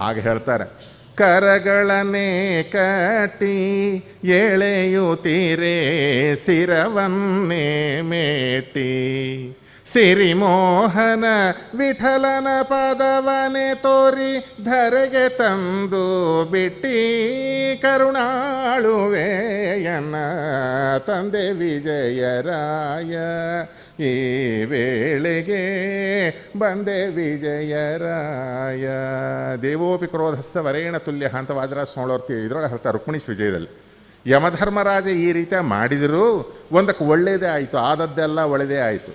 ಆಗ ಹೇಳ್ತಾರೆ, ಕರಗಳನ್ನೇ ಕಟ್ಟಿ ಎಳೆಯುತ್ತೀರೇ ಸಿರವನ್ನೇ ಮೇಟಿ, ಸಿರಿಮೋಹನ ವಿಠಲನ ಪದವನೆ ತೋರಿ ಧರೆಗೆ ತಂದು ಬಿಟ್ಟಿ, ಕರುಣಾಳುವೆಯನ್ನ ತಂದೆ ವಿಜಯರಾಯ, ಈ ವೇಳೆಗೆ ಬಂದೆ ವಿಜಯರಾಯ. ದೇವೋಪಿ ಕ್ರೋಧಸ್ಸ ವರೇಣ ತುಲ್ಯ ಅಂತ ವಾದಿರಾಜ ಸ್ವಾಮಿಯವ್ರು ಇದ್ರೊಳಗೆ ಹೇಳ್ತಾರೆ ರುಕ್ಮಿಣೀಶ ವಿಜಯದಲ್ಲಿ. ಯಮಧರ್ಮರಾಜ ಈ ರೀತಿ ಮಾಡಿದರೂ ಒಂದಕ್ಕೆ ಒಳ್ಳೆಯದೇ ಆಯಿತು, ಆದದ್ದೆಲ್ಲ ಒಳ್ಳೆಯದೇ ಆಯಿತು.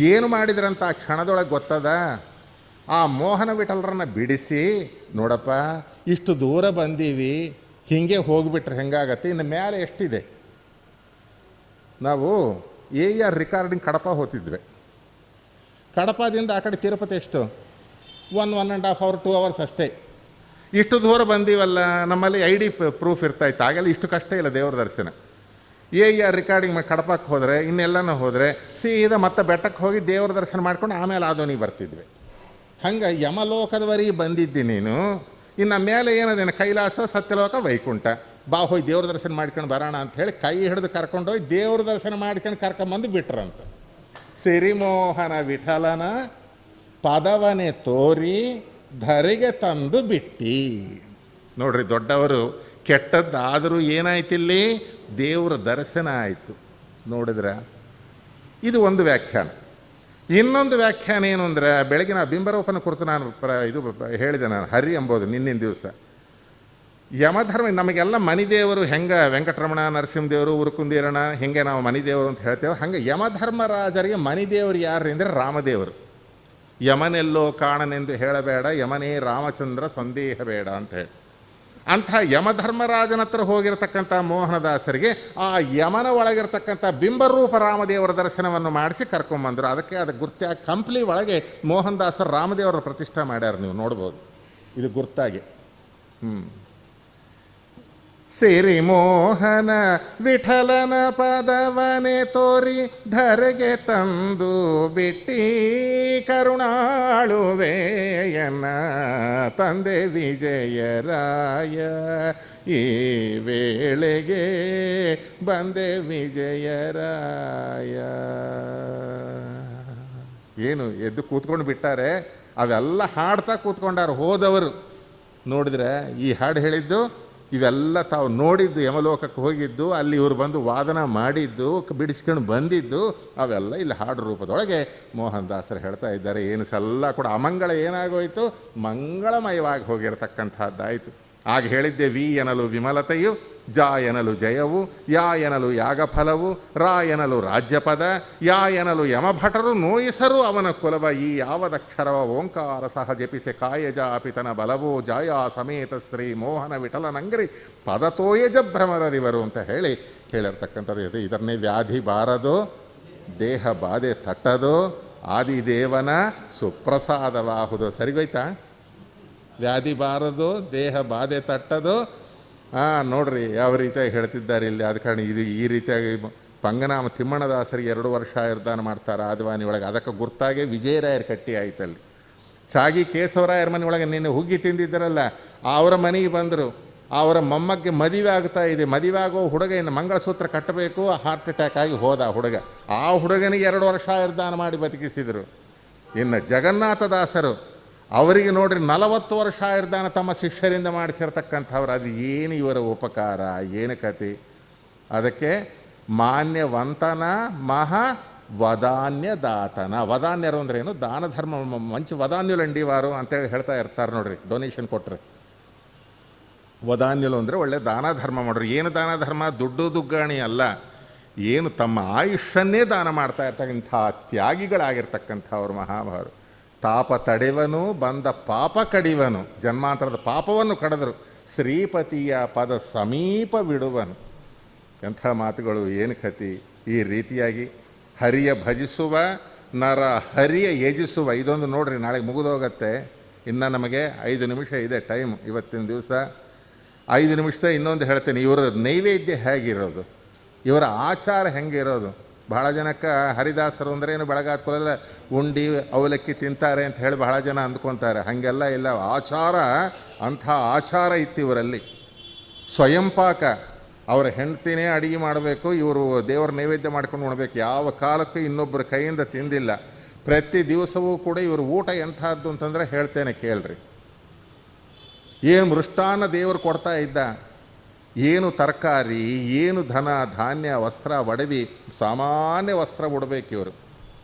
ಏನು ಮಾಡಿದ್ರಂತ ಆ ಕ್ಷಣದೊಳಗೆ ಗೊತ್ತದ? ಆ ಮೋಹನ ವಿಠಲರನ್ನ ಬಿಡಿಸಿ, ನೋಡಪ್ಪ ಇಷ್ಟು ದೂರ ಬಂದೀವಿ, ಹೀಗೆ ಹೋಗಿಬಿಟ್ರೆ ಹೆಂಗಾಗತ್ತೆ, ಇನ್ನು ಮೇಲೆ ಎಷ್ಟಿದೆ. ನಾವು AR ರಿಕಾರ್ಡಿಂಗ್ ಕಡಪ ಹೋಗ್ತಿದ್ವಿ. ಕಡಪದಿಂದ ಆ ಕಡೆ ತಿರುಪತಿ ಎಷ್ಟು 1.5 hour 2 hours ಅಷ್ಟೇ. ಇಷ್ಟು ದೂರ ಬಂದೀವಲ್ಲ, ನಮ್ಮಲ್ಲಿ ID ಪ್ರೂಫ್ ಇರ್ತಾಯಿತ್ತು. ಆಗೆಲ್ಲ ಇಷ್ಟು ಕಷ್ಟ ಇಲ್ಲ ದೇವ್ರ ದರ್ಶನ. AR ರಿಕಾರ್ಡಿಂಗ್ ಮಾಡಿ ಕಡಪಕ್ಕೆ ಹೋದರೆ, ಇನ್ನೆಲ್ಲನೂ ಹೋದರೆ ಸೀದಾ ಮತ್ತೆ ಬೆಟ್ಟಕ್ಕೆ ಹೋಗಿ ದೇವ್ರ ದರ್ಶನ ಮಾಡ್ಕೊಂಡು ಆಮೇಲೆ ಆದೋನಿಗೆ ಬರ್ತಿದ್ವಿ. ಹಂಗೆ ಯಮಲೋಕದವರೆಗೆ ಬಂದಿದ್ದಿ ನೀನು, ಇನ್ನು ಮೇಲೆ ಏನದೇನು ಕೈಲಾಸ, ಸತ್ಯಲೋಕ, ವೈಕುಂಠ, ಬಾ ಹೋಗಿ ದೇವ್ರ ದರ್ಶನ ಮಾಡ್ಕೊಂಡು ಬರೋಣ ಅಂತ ಹೇಳಿ ಕೈ ಹಿಡಿದು ಕರ್ಕೊಂಡೋಗಿ ದೇವ್ರ ದರ್ಶನ ಮಾಡ್ಕೊಂಡು ಕರ್ಕೊಂಬಂದು ಬಿಟ್ರಂತ. ಸಿರಿಮೋಹನ ವಿಠಲನ ಪದವನೆ ತೋರಿ ಧರೆಗೆ ತಂದು ಬಿಟ್ಟಿ. ನೋಡ್ರಿ, ದೊಡ್ಡವರು ಕೆಟ್ಟದ್ದಾದರೂ ಏನಾಯ್ತಿಲ್ಲಿ, ದೇವರ ದರ್ಶನ ಆಯಿತು. ನೋಡಿದ್ರೆ ಇದು ಒಂದು ವ್ಯಾಖ್ಯಾನ. ಇನ್ನೊಂದು ವ್ಯಾಖ್ಯಾನ ಏನು ಅಂದರೆ, ಬೆಳಗಿನ ಬಿಂಬರೂಪನ ಕುರಿತು ನಾನು ಇದು ಹೇಳಿದೆ ನಾನು, ಹರಿ ಎಂಬುದು ನಿನ್ನಿನ ದಿವಸ. ಯಮಧರ್ಮ ನಮಗೆಲ್ಲ ಮನಿದೇವರು ಹೆಂಗೆ ವೆಂಕಟರಮಣ, ನರಸಿಂಹದೇವರು, ಉರುಕುಂದೀರಣ ಹೆಂಗೆ ನಾವು ಮನಿದೇವರು ಅಂತ ಹೇಳ್ತೇವೆ, ಹಾಗೆ ಯಮಧರ್ಮರಾಜರಿಗೆ ಮನಿದೇವರು ಯಾರು ಅಂದರೆ ರಾಮದೇವರು. ಯಮನೆಲ್ಲೋ ಕಾಣನೆಂದು ಹೇಳಬೇಡ, ಯಮನೇ ರಾಮಚಂದ್ರ ಸಂದೇಹ ಬೇಡ ಅಂತ ಹೇಳಿ. ಅಂಥ ಯಮಧರ್ಮರಾಜನ ಹತ್ರ ಹೋಗಿರತಕ್ಕಂಥ ಮೋಹನದಾಸರಿಗೆ ಆ ಯಮನ ಒಳಗಿರ್ತಕ್ಕಂಥ ಬಿಂಬರೂಪ ರಾಮದೇವರ ದರ್ಶನವನ್ನು ಮಾಡಿಸಿ ಕರ್ಕೊಂಬಂದರು. ಅದಕ್ಕೆ ಗುರ್ತಾಗಿ ಕಂಪ್ಲಿ ಒಳಗೆ ಮೋಹನದಾಸರು ರಾಮದೇವರ ಪ್ರತಿಷ್ಠೆ ಮಾಡ್ಯಾರ, ನೀವು ನೋಡ್ಬೋದು ಇದು ಗುರ್ತಾಗಿ. ಸಿರಿಮೋಹನ ವಿಠಲನ ಪದವನೆ ತೋರಿ ಧರೆಗೆ ತಂದು ಬಿಟ್ಟಿ, ಕರುಣಾಳುವೆಯನ್ನ ತಂದೆ ವಿಜಯರಾಯ, ಈ ವೇಳೆಗೆ ಬಂದೆ ವಿಜಯರಾಯ. ಏನು ಎದ್ದು ಕೂತ್ಕೊಂಡು ಬಿಟ್ಟಾರೆ, ಅವೆಲ್ಲ ಹಾಡ್ತಾ ಕೂತ್ಕೊಂಡಾರ ಹೋದವರು. ನೋಡಿದ್ರೆ ಈ ಹಾಡು ಹೇಳಿದ್ದು ಇವೆಲ್ಲ ತಾವು ನೋಡಿದ್ದು, ಯಮಲೋಕಕ್ಕೆ ಹೋಗಿದ್ದು, ಅಲ್ಲಿ ಇವರು ಬಂದು ವಾದನ ಮಾಡಿದ್ದು, ಬಿಡಿಸ್ಕೊಂಡು ಬಂದಿದ್ದು, ಅವೆಲ್ಲ ಇಲ್ಲಿ ಹಾಡು ರೂಪದೊಳಗೆ ಮೋಹನದಾಸರು ಹೇಳ್ತಾ ಇದ್ದಾರೆ. ಏನು ಸಲ್ಲ ಕೂಡ ಅಮಂಗಳ ಏನಾಗೋಯಿತು, ಮಂಗಳಮಯವಾಗಿ ಹೋಗಿರತಕ್ಕಂಥದ್ದಾಯಿತು. ಆಗ ಹೇಳಿದ್ದೆ, ವಿ ಎನಲು ವಿಮಲತೆಯು, ಜಾ ಎನಲು ಜಯವು, ಯಾ ಎನಲು ಯಾಗಫಲವು, ರಾ ಎನಲು ರಾಜ್ಯಪದ, ಯಾ ಎನಲು ಯಮಭಟರು ನೋಯಿಸರು ಅವನ ಕುಲವ, ಈ ಯಾವದಕ್ಷರವ ಓಂಕಾರ ಸಹ ಜಪಿಸೆ ಕಾಯಜಾಪಿತನ ಬಲವೋ, ಜಾಯಾ ಸಮೇತ ಶ್ರೀ ಮೋಹನ ವಿಠಲನಂಗರಿ ಪದತೋಯಜ ಭ್ರಮರರಿವರು ಅಂತ ಹೇಳಿರ್ತಕ್ಕಂಥದ್ದು. ಇದನ್ನೇ ವ್ಯಾಧಿ ಬಾರದೋ, ದೇಹ ಬಾಧೆ ತಟ್ಟದೋ, ಆದಿದೇವನ ಸುಪ್ರಸಾದವಾಹುದು. ಸರಿಗೋಯ್ತಾ? ವ್ಯಾಧಿ ಬಾರದು, ದೇಹ ಬಾಧೆ ತಟ್ಟದು. ನೋಡ್ರಿ ಯಾವ ರೀತಿಯಾಗಿ ಹೇಳ್ತಿದ್ದಾರೆ ಇಲ್ಲಿ. ಆದ ಕಾರಣ ಇದು ಈ ರೀತಿಯಾಗಿ ಪಂಗನಾಮ ತಿಮ್ಮಣ್ಣದಾಸರಿಗೆ 2 ವರ್ಷ ಆಯುರ್ದಾನ ಮಾಡ್ತಾರೆ ಆದಿವಾನಿ ಒಳಗೆ. ಅದಕ್ಕೆ ಗುರ್ತಾಗೆ ವಿಜಯರಾಯರ ಕಟ್ಟಿ ಆಯ್ತಲ್ಲಿ. ಚಾಗಿ ಕೇಶವರಾಯರ ಮನೆ ಒಳಗೆ ನಿನ್ನೆ ಹುಗ್ಗಿ ತಿಂದಿದ್ದರಲ್ಲ, ಅವರ ಮನೆಗೆ ಬಂದರು. ಅವರ ಮೊಮ್ಮಗ್ಗೆ ಮದುವೆ ಆಗ್ತಾ ಇದೆ. ಮದುವೆ ಆಗೋ ಹುಡುಗ ಇನ್ನು ಮಂಗಳಸೂತ್ರ ಕಟ್ಟಬೇಕು, ಹಾರ್ಟ್ ಅಟ್ಯಾಕ್ ಆಗಿ ಹೋದ ಹುಡುಗ. ಆ ಹುಡುಗನಿಗೆ 2 ವರ್ಷ ಆಯುರ್ದಾನ ಮಾಡಿ ಬದುಕಿಸಿದರು. ಇನ್ನು ಜಗನ್ನಾಥದಾಸರು ಅವರಿಗೆ ನೋಡ್ರಿ 40 ವರ್ಷ ಆಯುರ್ದಾನ ತಮ್ಮ ಶಿಷ್ಯರಿಂದ ಮಾಡಿಸಿರ್ತಕ್ಕಂಥವ್ರು. ಅದು ಏನು ಇವರ ಉಪಕಾರ, ಏನು ಕತೆ. ಅದಕ್ಕೆ ಮಾನ್ಯವಂತನ ಮಹಾ ವದಾನ್ಯದಾತನ. ವದಾನ್ಯರು ಅಂದ್ರೆ ಏನು, ದಾನ ಧರ್ಮ ಮಂಚು ವದಾನ್ಯುಲು ಅಂಡಿವಾರು ಅಂತೇಳಿ ಹೇಳ್ತಾ ಇರ್ತಾರೆ ನೋಡ್ರಿ, ಡೊನೇಷನ್ ಕೊಟ್ಟರೆ. ವದಾನ್ಯುಲು ಅಂದರೆ ಒಳ್ಳೆ ದಾನ ಧರ್ಮ ಮಾಡ್ರಿ. ಏನು ದಾನ ಧರ್ಮ, ದುಡ್ಡು ದುಗ್ಗಾಣಿ ಅಲ್ಲ, ಏನು ತಮ್ಮ ಆಯುಷ್ಯನ್ನೇ ದಾನ ಮಾಡ್ತಾ ಇರ್ತಕ್ಕಂಥ ತ್ಯಾಗಿಗಳಾಗಿರ್ತಕ್ಕಂಥವ್ರು ಮಹಾಭಾವರು. ತಾಪ ತಡೆವನು, ಬಂದ ಪಾಪ ಕಡಿವನು, ಜನ್ಮಾಂತರದ ಪಾಪವನ್ನು ಕಡಿದರು, ಶ್ರೀಪತಿಯ ಪದ ಸಮೀಪವಿಡುವನು. ಎಂಥ ಮಾತುಗಳು, ಏನು ಕತಿ. ಈ ರೀತಿಯಾಗಿ ಹರಿಯ ಭಜಿಸುವ ನರ ಹರಿಯ ಯಜಿಸುವ. ಇದೊಂದು ನೋಡ್ರಿ, ನಾಳೆ ಮುಗಿದೋಗತ್ತೆ. ಇನ್ನು ನಮಗೆ 5 ನಿಮಿಷ ಇದೆ ಟೈಮ್ ಇವತ್ತಿನ ದಿವಸ. 5 ನಿಮಿಷದ ಇನ್ನೊಂದು ಹೇಳ್ತೇನೆ. ಇವರ ನೈವೇದ್ಯ ಹೇಗಿರೋದು, ಇವರ ಆಚಾರ ಹೆಂಗಿರೋದು. ಭಾಳ ಜನಕ್ಕೆ ಹರಿದಾಸರು ಅಂದ್ರೇನು ಬೆಳಗಾದ ಕೂಡಲೇ ಉಂಡಿ ಅವಲಕ್ಕಿ ತಿಂತಾರೆ ಅಂತ ಹೇಳಿ ಬಹಳ ಜನ ಅಂದ್ಕೊತಾರೆ. ಹಾಗೆಲ್ಲ ಇಲ್ಲ. ಆಚಾರ, ಅಂಥ ಆಚಾರ ಇತ್ತು ಇವರಲ್ಲಿ. ಸ್ವಯಂಪಾಕ, ಅವರ ಹೆಂಡ್ತಿನೇ ಅಡುಗೆ ಮಾಡಬೇಕು, ಇವರು ದೇವರ ನೈವೇದ್ಯ ಮಾಡ್ಕೊಂಡು ಉಣ್ಬೇಕು. ಯಾವ ಕಾಲಕ್ಕೂ ಇನ್ನೊಬ್ಬರ ಕೈಯಿಂದ ತಿಂದಿಲ್ಲ. ಪ್ರತಿ ದಿವಸವೂ ಕೂಡ ಇವರು ಊಟ ಎಂಥದ್ದು ಅಂತಂದರೆ ಹೇಳ್ತೇನೆ ಕೇಳ್ರಿ. ಏನು ಮೃಷ್ಟಾನ್ನ ದೇವರು ಕೊಡ್ತಾ ಇದ್ದ, ಏನು ತರಕಾರಿ, ಏನು ಧನ ಧಾನ್ಯ, ವಸ್ತ್ರ ಒಡವಿ, ಸಾಮಾನ್ಯ ವಸ್ತ್ರ ಉಡಬೇಕು ಇವರು.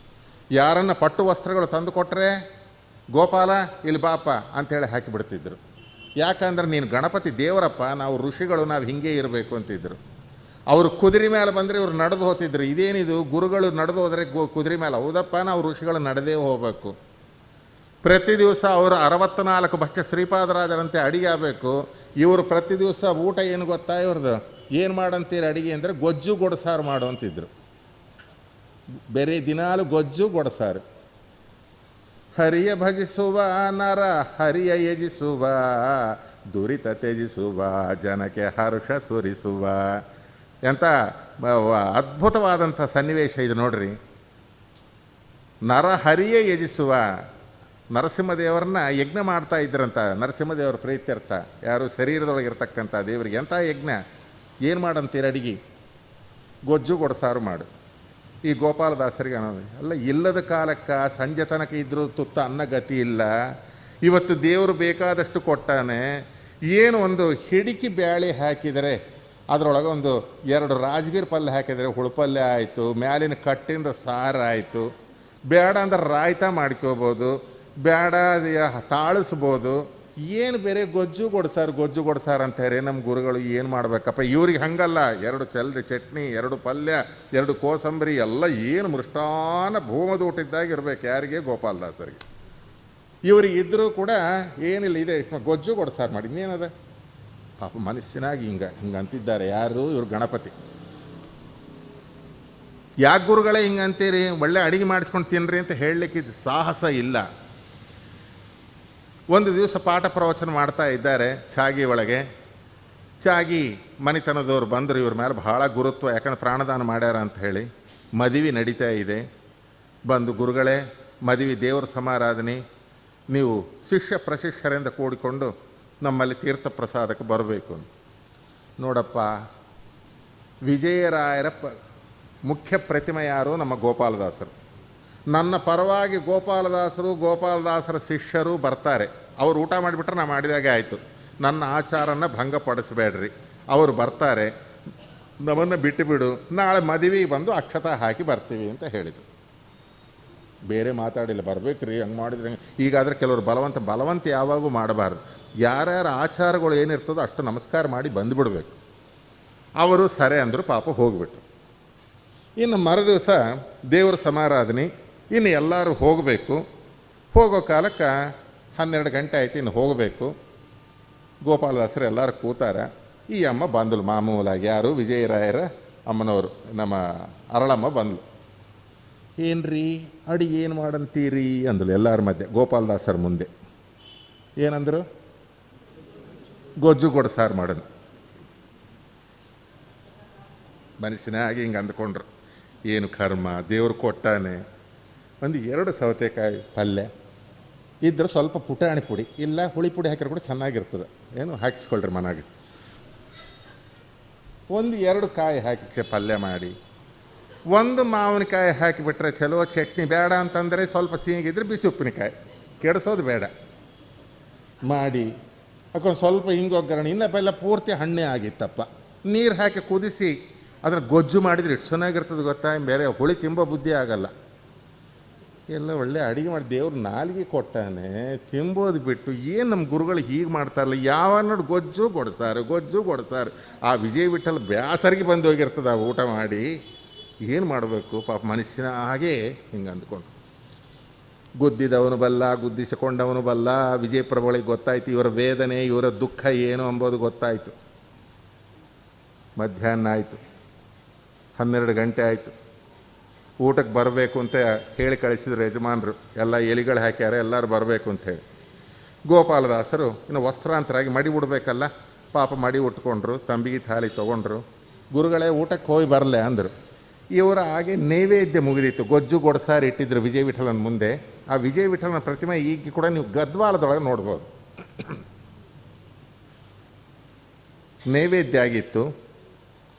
ಯಾರನ್ನು ಪಟ್ಟು ವಸ್ತ್ರಗಳು ತಂದು ಕೊಟ್ಟರೆ ಗೋಪಾಲ ಇಲ್ಲಿ ಬಾಪ ಅಂಥೇಳಿ ಹಾಕಿಬಿಡ್ತಿದ್ರು. ಯಾಕಂದ್ರೆ ನೀನು ಗಣಪತಿ ದೇವರಪ್ಪ, ನಾವು ಋಷಿಗಳು, ನಾವು ಹಿಂಗೆ ಇರಬೇಕು ಅಂತಿದ್ರು. ಅವರು ಕುದುರೆ ಮೇಲೆ ಬಂದರೆ ಇವರು ನಡೆದು ಹೋಗ್ತಿದ್ರು. ಇದೇನಿದು ಗುರುಗಳು ನಡೆದು ಹೋದರೆ ಕುದುರೆ ಮೇಲೆ? ಹೌದಪ್ಪ, ನಾವು ಋಷಿಗಳು ನಡೆದೇ ಹೋಗಬೇಕು. ಪ್ರತಿ ದಿವಸ ಅವರು 64 ಭಕ್ಷ್ಯ ಶ್ರೀಪಾದರಾಜರಂತೆ ಅಡಿಗೆ ಆಗಬೇಕು. ಇವರು ಪ್ರತಿ ದಿವಸ ಊಟ ಏನು ಗೊತ್ತಾ ಇವ್ರದ್ದು? ಏನು ಮಾಡಂತೀರಿ ಅಡಿಗೆ ಅಂದರೆ ಗೊಜ್ಜು ಗೊಡಸಾರು ಮಾಡು ಅಂತಿದ್ರು. ಬೇರೆ ದಿನಾಲು ಗೊಜ್ಜು ಗೊಡಸಾರು. ಹರಿಯ ಭಜಿಸುವ ನರ ಹರಿಯ ಯಜಿಸುವ, ದುರಿತ ತ್ಯಜಿಸುವ ಜನಕ್ಕೆ ಹರ್ಷ ಸುರಿಸುವ. ಎಂಥ ಅದ್ಭುತವಾದಂಥ ಸನ್ನಿವೇಶ ಇದು ನೋಡ್ರಿ. ನರ ಹರಿಯ ಯಜಿಸುವ, ನರಸಿಂಹದೇವರನ್ನ ಯಜ್ಞ ಮಾಡ್ತಾ ಇದ್ರಂತ. ನರಸಿಂಹದೇವರ ಪ್ರೀತ್ಯರ್ಥ, ಯಾರು ಶರೀರದೊಳಗಿರ್ತಕ್ಕಂಥ ದೇವರಿಗೆ. ಎಂಥ ಯಜ್ಞ? ಏನು ಮಾಡಂತೀರ ಅಡಿಗೆ? ಗೊಜ್ಜು ಗೊಡಸಾರು ಮಾಡು. ಈ ಗೋಪಾಲದಾಸರಿಗೆ ಅನ್ನೋದು ಅಲ್ಲ, ಇಲ್ಲದ ಕಾಲಕ್ಕೆ ಸಂಜೆ ತನಕ ಇದ್ರೂ ತುತ್ತ ಅನ್ನ ಗತಿ ಇಲ್ಲ. ಇವತ್ತು ದೇವರು ಬೇಕಾದಷ್ಟು ಕೊಟ್ಟಾನೆ. ಏನು ಒಂದು ಹಿಡಿಕಿ ಬ್ಯಾಳೆ ಹಾಕಿದರೆ ಅದರೊಳಗೆ ಒಂದು 2 ರಾಜಗಿರಿ ಪಲ್ಯ ಹಾಕಿದರೆ ಹುಳುಪಲ್ಯ ಆಯಿತು, ಮ್ಯಾಲಿನ ಕಟ್ಟಿಂದ ಸಾರು ಆಯಿತು. ಬೇಡ ಅಂದ್ರೆ ರಾಯ್ತ ಮಾಡ್ಕೋಬೋದು, ಬೇಡ ತಾಳಿಸ್ಬೋದು. ಏನು ಬೇರೆ ಗೊಜ್ಜು ಗೊಡ್ಸಾರು ಅಂತಾರೆ ನಮ್ಮ ಗುರುಗಳು. ಏನು ಮಾಡಬೇಕಪ್ಪ ಇವ್ರಿಗೆ? ಹಂಗಲ್ಲ. 2 ಚಟ್ನಿ, 2 ಪಲ್ಯ, 2 ಕೋಸಂಬರಿ ಎಲ್ಲ ಏನು ಮೃಷ್ಟಾನ ಭೂಮದೂಟಿದ್ದಾಗ ಇರಬೇಕು. ಯಾರಿಗೆ? ಗೋಪಾಲದಾಸರಿಗೆ. ಇವ್ರಿಗೆ ಇದ್ದರೂ ಕೂಡ ಏನಿಲ್ಲ, ಇದೆ ಗೊಜ್ಜು ಗೊಡ್ಸಾರು ಮಾಡಿ, ಇನ್ನೇನದ ಪಾಪ ಮನಸ್ಸಿನಾಗಿ ಹಿಂಗೆ ಅಂತಿದ್ದಾರೆ. ಯಾರು? ಇವ್ರು ಗಣಪತಿ. ಯಾಕೆ ಗುರುಗಳೇ ಹಿಂಗೆ ಅಂತೀರಿ? ಒಳ್ಳೆ ಅಡುಗೆ ಮಾಡಿಸ್ಕೊಂಡು ತಿನ್ನಿರಿ ಅಂತ ಹೇಳಲಿಕ್ಕೆ ಸಾಹಸ ಇಲ್ಲ. ಒಂದು ದಿವಸ ಪಾಠ ಪ್ರವಚನ ಮಾಡ್ತಾ ಇದ್ದಾರೆ ಚಾಗಿ ಒಳಗೆ. ಚಾಗಿ ಮನೆತನದವ್ರು ಬಂದರು. ಇವ್ರ ಮೇಲೆ ಬಹಳ ಗುರುತ್ವ, ಯಾಕಂದ್ರೆ ಪ್ರಾಣದಾನ ಮಾಡ್ಯಾರ ಅಂತ ಹೇಳಿ. ಮದುವೆ ನಡೀತಾ ಇದೆ. ಬಂದು, ಗುರುಗಳೇ ಮದುವೆ ದೇವರ ಸಮಾರಾಧನೆ, ನೀವು ಶಿಷ್ಯ ಪ್ರಶಿಷ್ಯರಿಂದ ಕೂಡಿಕೊಂಡು ನಮ್ಮಲ್ಲಿ ತೀರ್ಥ ಪ್ರಸಾದಕ್ಕೆ ಬರಬೇಕು. ನೋಡಪ್ಪ, ವಿಜಯರಾಯರ ಮುಖ್ಯ ಪ್ರತಿಮೆ ಯಾರು? ನಮ್ಮ ಗೋಪಾಲದಾಸರು. ನನ್ನ ಪರವಾಗಿ ಗೋಪಾಲದಾಸರ ಶಿಷ್ಯರು ಬರ್ತಾರೆ. ಅವರು ಊಟ ಮಾಡಿಬಿಟ್ರೆ ನಾ ಮಾಡಿದಾಗೆ ಆಯಿತು. ನನ್ನ ಆಚಾರನ ಭಂಗಪಡಿಸಬೇಡ್ರಿ. ಅವರು ಬರ್ತಾರೆ, ನಮ್ಮನ್ನು ಬಿಟ್ಟು ಬಿಡು, ನಾಳೆ ಮದುವೆಗೆ ಬಂದು ಅಕ್ಷತ ಹಾಕಿ ಬರ್ತೀವಿ ಅಂತ ಹೇಳಿದರು. ಬೇರೆ ಮಾತಾಡಿಲ್ಲ. ಬರಬೇಕು ರೀ, ಹಂಗೆ ಮಾಡಿದ್ರೆ. ಈಗಾದರೆ ಕೆಲವರು ಬಲವಂತ ಯಾವಾಗೂ ಮಾಡಬಾರ್ದು. ಯಾರ್ಯಾರ ಆಚಾರಗಳು ಏನಿರ್ತದೋ ಅಷ್ಟು ನಮಸ್ಕಾರ ಮಾಡಿ ಬಂದುಬಿಡ್ಬೇಕು. ಅವರು ಸರಿ ಅಂದರು. ಪಾಪ ಹೋಗ್ಬಿಟ್ರು. ಇನ್ನು ಮರುದಿವಸ ದೇವರ ಸಮಾರಾಧನೆ. ಇನ್ನು ಎಲ್ಲರೂ ಹೋಗಬೇಕು. ಹೋಗೋ ಕಾಲಕ್ಕೆ 12 ಗಂಟೆ ಆಯ್ತು, ಇನ್ನು ಹೋಗಬೇಕು. ಗೋಪಾಲದಾಸರು ಎಲ್ಲರೂ ಕೂತಾರ. ಈ ಅಮ್ಮ ಬಂದಳು ಮಾಮೂಲಾಗಿ. ಯಾರು? ವಿಜಯರಾಯರ ಅಮ್ಮನವರು, ನಮ್ಮ ಅರಳಮ್ಮ ಬಂದಳು. ಏನ್ರಿ ಅಡಿಗೆ ಏನು ಮಾಡಂತೀರಿ ಅಂದಳು ಎಲ್ಲರ ಮಧ್ಯೆ. ಗೋಪಾಲದಾಸರ ಮುಂದೆ ಏನಂದರು? ಗೊಜ್ಜು ಗೊಡಸಾರು ಮಾಡೋದು. ಮನಸ್ಸಿನಾಗಿ ಹಿಂಗೆ ಅಂದ್ಕೊಂಡ್ರು, ಏನು ಕರ್ಮ, ದೇವ್ರು ಕೊಟ್ಟಾನೆ. ಒಂದು 2 ಸೌತೆಕಾಯಿ ಪಲ್ಯ ಇದ್ರೆ ಸ್ವಲ್ಪ ಪುಟಾಣಿ ಪುಡಿ, ಇಲ್ಲ ಹುಳಿ ಪುಡಿ ಹಾಕಿದ್ರೆ ಕೂಡ ಚೆನ್ನಾಗಿರ್ತದೆ. ಏನು ಹಾಕಿಸ್ಕೊಳ್ರಿ ಮನೆಗೆ. 1-2 ಕಾಯಿ ಹಾಕಿ ಪಲ್ಯ ಮಾಡಿ, 1 ಮಾವಿನಕಾಯಿ ಹಾಕಿಬಿಟ್ರೆ ಚಲೋ. ಚಟ್ನಿ ಬೇಡ ಅಂತಂದರೆ ಸ್ವಲ್ಪ ಸಿಹಿಗಿದ್ರೆ ಬಿಸಿ ಉಪ್ಪಿನಕಾಯಿ, ಕೆಡಿಸೋದು ಬೇಡ ಮಾಡಿ ಹಾಕೊಂಡು ಸ್ವಲ್ಪ ಹಿಂಗೆ ಒಗ್ಗರಣೆ. ಇನ್ನೆಲ್ಲ ಪೂರ್ತಿ ಹಣ್ಣೆ ಆಗಿತ್ತಪ್ಪ. ನೀರು ಹಾಕಿ ಕುದಿಸಿ ಅದರ ಗೊಜ್ಜು ಮಾಡಿದ್ರೆ ಇಷ್ಟು ಚೆನ್ನಾಗಿರ್ತದೆ ಗೊತ್ತಾ. ಬೇರೆ ಹುಳಿ ತಿಂಬೋ ಬುದ್ಧಿ ಆಗಲ್ಲ. ಎಲ್ಲ ಒಳ್ಳೆ ಅಡುಗೆ ಮಾಡಿ ದೇವ್ರು ನಾಲಿಗೆ ಕೊಟ್ಟಾನೆ, ತಿಂಬೋದು ಬಿಟ್ಟು. ಏನು ನಮ್ಮ ಗುರುಗಳು ಹೀಗೆ ಮಾಡ್ತಾರಲ್ಲ. ಯಾವ ನೋಡಿ ಗೊಜ್ಜು ಗೊಡಸಾರು. ಆ ವಿಜಯ ವಿಠಲ್ ಬ್ಯಾಸರಿಗೆ ಬಂದು ಹೋಗಿರ್ತದೆ ಆ ಊಟ ಮಾಡಿ. ಏನು ಮಾಡಬೇಕು ಪಾಪ ಮನಸ್ಸಿನ ಹಾಗೆ ಹಿಂಗೆ ಅಂದ್ಕೊಂಡು. ಗುದ್ದಿದವನು ಬಲ್ಲ, ಗುದ್ದಿಸಿಕೊಂಡವನು ಬಲ್ಲ. ವಿಜಯ ಪ್ರಭುಗಳಿಗೆ ಗೊತ್ತಾಯ್ತು ಇವರ ವೇದನೆ, ಇವರ ದುಃಖ ಏನು ಎಂಬುದು ಗೊತ್ತಾಯಿತು. ಮಧ್ಯಾಹ್ನ ಆಯಿತು, 12 ಗಂಟೆ ಆಯಿತು. ಊಟಕ್ಕೆ ಬರಬೇಕು ಅಂತ ಹೇಳಿ ಕಳಿಸಿದ್ರು ಯಜಮಾನರು. ಎಲ್ಲ ಎಲಿಗಳು ಹಾಕ್ಯಾರೆ, ಎಲ್ಲರೂ ಬರಬೇಕು ಅಂಥೇಳಿ. ಗೋಪಾಲದಾಸರು ಇನ್ನು ವಸ್ತ್ರಾಂತರಾಗಿ ಮಡಿ ಉಡ್ಬೇಕಲ್ಲ, ಪಾಪ ಮಡಿ ಉಟ್ಕೊಂಡ್ರು. ತಂಬಿಗೆ ಥಾಲಿ ತೊಗೊಂಡ್ರು. ಗುರುಗಳೇ ಊಟಕ್ಕೆ ಹೋಗಿ ಬರಲೆ ಅಂದರು. ಇವರ ಹಾಗೆ ನೈವೇದ್ಯ ಮುಗಿದಿತ್ತು. ಗೊಜ್ಜು ಗೊಡಸಾರು ಇಟ್ಟಿದ್ರು ವಿಜಯ ವಿಠಲನ ಮುಂದೆ. ಆ ವಿಜಯ ವಿಠಲನ ಪ್ರತಿಮೆ ಈಗ ಕೂಡ ನೀವು ಗದ್ವಾಲದೊಳಗೆ ನೋಡ್ಬೋದು. ನೈವೇದ್ಯ ಆಗಿತ್ತು,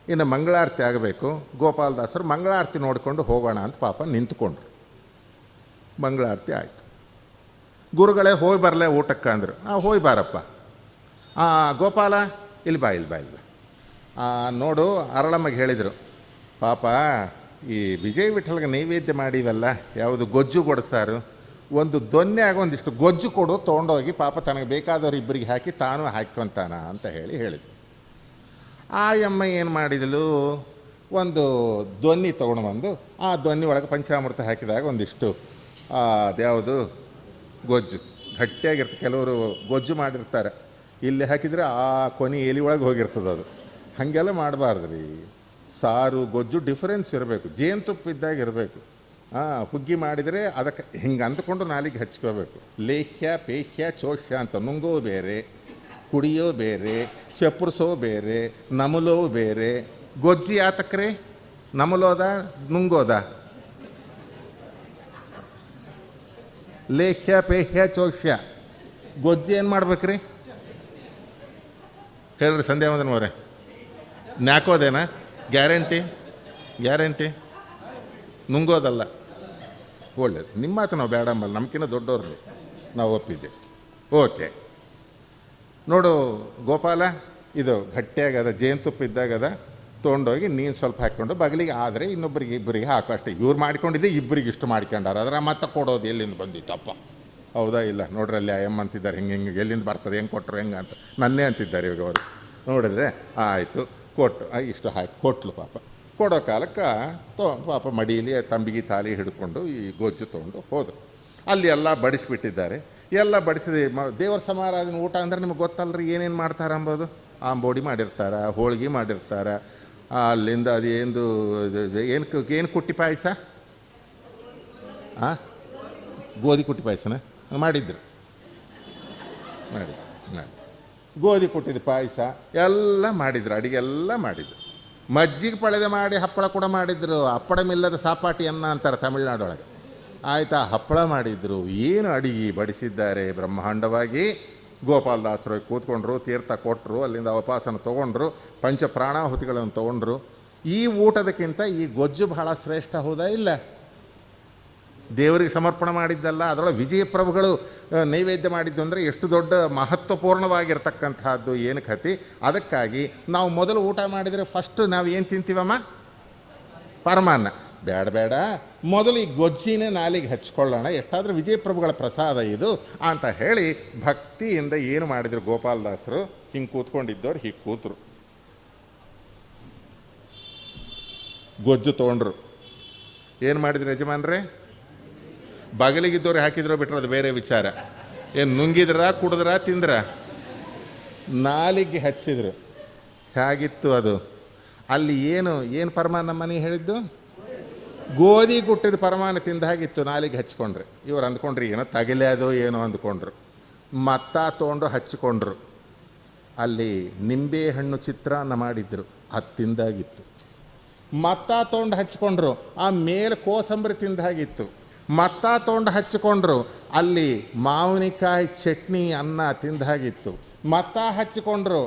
ಇನ್ನು ಮಂಗಳಾರತಿ ಆಗಬೇಕು. ಗೋಪಾಲದಾಸರು ಮಂಗಳಾರತಿ ನೋಡಿಕೊಂಡು ಹೋಗೋಣ ಅಂತ ಪಾಪ ನಿಂತ್ಕೊಂಡ್ರು. ಮಂಗಳಾರತಿ ಆಯಿತು. ಗುರುಗಳೇ ಹೋಗಿ ಬರಲೇ ಊಟಕ್ಕೆ ಅಂದರು. ಹೋಗಿ ಬಾರಪ್ಪ. ಗೋಪಾಲ ಇಲ್ಲಿ ಬಾ ನೋಡು, ಅರಳಮ್ಮಗೆ ಹೇಳಿದರು, ಪಾಪ ಈ ವಿಜಯ ವಿಠಲ್ಗೆ ನೈವೇದ್ಯ ಮಾಡಿವಲ್ಲ, ಯಾವುದು ಗೊಜ್ಜು ಗೊಡಸಾರು, ಒಂದು ದೊನ್ನೆಯಾಗ ಒಂದಿಷ್ಟು ಗೊಜ್ಜು ಕೊಡು, ತೊಗೊಂಡೋಗಿ ಪಾಪ ತನಗೆ ಬೇಕಾದವ್ರು ಇಬ್ಬರಿಗೆ ಹಾಕಿ ತಾನು ಹಾಕ್ಕೊಂತಾನ ಅಂತ ಹೇಳಿದರು. ಆ ಅಮ್ಮ ಏನು ಮಾಡಿದಳು, ಒಂದು ದೊನ್ನಿ ತೊಗೊಂಡು ಬಂದು ಆ ದೊನ್ನಿ ಒಳಗೆ ಪಂಚಾಮೃತ ಹಾಕಿದಾಗ ಒಂದಿಷ್ಟು ಅದ್ಯಾವುದು ಗೊಜ್ಜು ಗಟ್ಟಿಯಾಗಿರ್ತದೆ. ಕೆಲವರು ಗೊಜ್ಜು ಮಾಡಿರ್ತಾರೆ, ಇಲ್ಲಿ ಹಾಕಿದರೆ ಆ ಕೊನೆ ಎಲೆ ಒಳಗೆ ಹೋಗಿರ್ತದೆ. ಅದು ಹಾಗೆಲ್ಲ ಮಾಡಬಾರ್ದು ರೀ. ಸಾರು ಗೊಜ್ಜು ಡಿಫ್ರೆನ್ಸ್ ಇರಬೇಕು, ಜೇನುತುಪ್ಪ ಇದ್ದಾಗ ಇರಬೇಕು. ಹುಗ್ಗಿ ಮಾಡಿದರೆ ಅದಕ್ಕೆ ಹಿಂಗೆ ಅಂದ್ಕೊಂಡು ನಾಲಿಗೆ ಹಚ್ಕೋಬೇಕು. ಲೇಹ್ಯ ಪೇಹ್ಯ ಚೋಷ್ಯ ಅಂತ ನುಂಗೋ ಬೇರೆ, ಕುಡಿಯೋ ಬೇರೆ, ಚಪ್ಪರ್ಸೋ ಬೇರೆ, ನಮಲೋ ಬೇರೆ. ಗೊಜ್ಜಿ ಯಾತಕ್ರೆ ನಮಲೋದ ನುಂಗೋದ? ಲೇಹ್ಯ ಪೇಹ್ಯ ಚೋಷ್ಯ. ಗೊಜ್ಜಿ ಏನು ಮಾಡ್ಬೇಕ್ರಿ ಹೇಳ್ರಿ ಸಂಧ್ಯಾವಂದನವರೇ? ನ್ಯಾಕೋದೇನಾ? ಗ್ಯಾರಂಟಿ ನುಂಗೋದಲ್ಲ. ಒಳ್ಳೇದು, ನಿಮ್ಮ ಮಾತು ನಾವು ಬೇಡಂಬಲ್ಲ, ನಮ್ಗಿನ್ನ ದೊಡ್ಡವ್ರಲ್ಲಿ ನಾವು ಒಪ್ಪಿದ್ದೆ. ಓಕೆ, ನೋಡು ಗೋಪಾಲ, ಇದು ಗಟ್ಟಿಯಾಗದ, ಜೇನುತುಪ್ಪ ಇದ್ದಾಗದ, ತೊಗೊಂಡೋಗಿ ನೀನು ಸ್ವಲ್ಪ ಹಾಕ್ಕೊಂಡು ಬಗಲಿಗೆ, ಆದರೆ ಇಬ್ಬರಿಗೆ ಹಾಕೋ ಅಷ್ಟೇ. ಇವ್ರು ಮಾಡ್ಕೊಂಡಿದ್ದೆ, ಇಬ್ಬರಿಗೆ ಇಷ್ಟು ಮಾಡ್ಕೊಂಡಾರ, ಅದರ ಮತ್ತೆ ಕೊಡೋದು ಎಲ್ಲಿಂದ ಬಂದಿತ್ತಪ್ಪ? ಹೌದಾ? ಇಲ್ಲ ನೋಡ್ರಿ, ಅಲ್ಲಿ ಎಮ್ ಅಂತಿದ್ದಾರೆ, ಹಿಂಗೆ ಎಲ್ಲಿಂದ ಬರ್ತದೆ, ಹೆಂಗೆ ಕೊಟ್ಟರು ಹೆಂಗೆ ಅಂತ ನನ್ನೇ ಅಂತಿದ್ದಾರೆ ಇವಾಗ ಅವರು. ನೋಡಿದ್ರೆ ಆಯಿತು, ಕೊಟ್ಟರು, ಇಷ್ಟು ಹಾಕಿ ಕೊಟ್ಲು. ಪಾಪ ಕೊಡೋ ಕಾಲಕ್ಕೆ ಪಾಪ ಮಡಿಯಲ್ಲಿ ತಂಬಿಗೆ ತಾಲಿ ಹಿಡ್ಕೊಂಡು ಈ ಗೊಜ್ಜು ತೊಗೊಂಡು ಹೋದರು. ಅಲ್ಲಿ ಎಲ್ಲ ಬಡಿಸಿಬಿಟ್ಟಿದ್ದಾರೆ. ಎಲ್ಲ ಬಡಿಸಿದ ದೇವರ ಸಮಾರಾಧನೆ ಊಟ ಅಂದರೆ ನಿಮಗೆ ಗೊತ್ತಲ್ರಿ ಏನೇನು ಮಾಡ್ತಾರೆ ಅಂಬೋದು. ಆಂಬೋಡಿ ಮಾಡಿರ್ತಾರೆ, ಹೋಳಿಗೆ ಮಾಡಿರ್ತಾರೆ, ಅಲ್ಲಿಂದ ಅದೇನು ಏನು ಕುಟ್ಟಿ ಪಾಯಸ, ಗೋಧಿ ಕುಟ್ಟಿ ಪಾಯಸನ ಮಾಡಿದ್ರು, ಗೋಧಿ ಕುಟ್ಟಿದ ಪಾಯಸ ಎಲ್ಲ ಮಾಡಿದ್ರು, ಅಡುಗೆ ಎಲ್ಲ ಮಾಡಿದ್ರು. ಮಜ್ಜಿಗೆ ಪಳೆದ ಮಾಡಿ ಹಪ್ಪಳ ಕೂಡ ಮಾಡಿದ್ರು. ಹಪ್ಪಳಮಿಲ್ಲದ ಸಾಪಾಟಿ ಅನ್ನ ಅಂತಾರೆ ತಮಿಳ್ನಾಡೊಳಗೆ. ಆಯಿತಾ? ಹಪ್ಪಳ ಮಾಡಿದ್ರು. ಏನು ಅಡಿಗೆ ಬಡಿಸಿದ್ದಾರೆ ಬ್ರಹ್ಮಾಂಡವಾಗಿ. ಗೋಪಾಲದಾಸರು ಕೂತ್ಕೊಂಡ್ರು, ತೀರ್ಥ ಕೊಟ್ಟರು, ಅಲ್ಲಿಂದ ಉಪವಾಸನ ತೊಗೊಂಡ್ರು, ಪಂಚ ಪ್ರಾಣಾಹುತಿಗಳನ್ನು ತೊಗೊಂಡ್ರು. ಈ ಊಟದಕ್ಕಿಂತ ಈ ಗೊಜ್ಜು ಬಹಳ ಶ್ರೇಷ್ಠ, ಹೌದಾ ಇಲ್ಲ? ದೇವರಿಗೆ ಸಮರ್ಪಣೆ ಮಾಡಿದ್ದಲ್ಲ, ಅದರೊಳಗೆ ವಿಜಯಪ್ರಭುಗಳು ನೈವೇದ್ಯ ಮಾಡಿದ್ದು ಅಂದರೆ ಎಷ್ಟು ದೊಡ್ಡ ಮಹತ್ವಪೂರ್ಣವಾಗಿರ್ತಕ್ಕಂಥದ್ದು, ಏನು ಕತೆ. ಅದಕ್ಕಾಗಿ ನಾವು ಮೊದಲು ಊಟ ಮಾಡಿದರೆ ಫಸ್ಟ್ ನಾವು ಏನು ತಿಂತೀವಮ್ಮ? ಪರಮಾನ್ನ. ಬೇಡ, ಮೊದಲು ಈ ಗೊಜ್ಜಿನೇ ನಾಲಿಗೆ ಹಚ್ಕೊಳ್ಳೋಣ, ಎಷ್ಟಾದರೂ ವಿಜಯಪ್ರಭುಗಳ ಪ್ರಸಾದ ಇದು ಅಂತ ಹೇಳಿ ಭಕ್ತಿಯಿಂದ ಏನು ಮಾಡಿದರು ಗೋಪಾಲದಾಸರು? ಹಿಂಗೆ ಕೂತ್ಕೊಂಡಿದ್ದವ್ರು ಹೀಗೆ ಕೂತರು, ಗೊಜ್ಜು ತೊಗೊಂಡ್ರು. ಏನು ಮಾಡಿದ್ರು ಯಜಮಾನ್ರೆ? ಬಗಲಿಗಿದ್ದವ್ರು ಹಾಕಿದ್ರು ಬಿಟ್ರೆ ಅದು ಬೇರೆ ವಿಚಾರ. ಏನು ನುಂಗಿದ್ರ, ಕುಡಿದ್ರ, ತಿಂದ್ರ? ನಾಲಿಗೆ ಹಚ್ಚಿದ್ರು. ಹೇಗಿತ್ತು ಅದು? ಅಲ್ಲಿ ಏನು ಪರಮಾನ ಮನೆ ಹೇಳಿದ್ದು? ಗೋಧಿ ಕುಟ್ಟಿದ ಪರಮಾನ ತಿಂದ ಹಾಗಿತ್ತು ನಾಲಿಗೆ ಹಚ್ಕೊಂಡ್ರೆ. ಇವ್ರು ಅಂದ್ಕೊಂಡ್ರಿ ಏನೋ ತಗಲ್ಯಾದೋ ಏನೋ ಅಂದ್ಕೊಂಡ್ರು. ಮತ್ತ ತೊಗೊಂಡು ಹಚ್ಕೊಂಡ್ರು. ಅಲ್ಲಿ ನಿಂಬೆ ಹಣ್ಣು ಚಿತ್ರಾನ್ನ ಮಾಡಿದ್ರು, ಅದು ತಿಂದಾಗಿತ್ತು. ಮತ್ತ ತೊಗೊಂಡು ಹಚ್ಕೊಂಡ್ರು, ಆ ಮೇಲೆ ಕೋಸಂಬರಿ ತಿಂದ ಹಾಗಿತ್ತು. ಮತ್ತ ತೊಗೊಂಡು ಹಚ್ಕೊಂಡ್ರು, ಅಲ್ಲಿ ಮಾವಿನಕಾಯಿ ಚಟ್ನಿ ಅನ್ನ ತಿಂದ ಹಾಗಿತ್ತು. ಮತ್ತ ಹಚ್ಕೊಂಡ್ರು,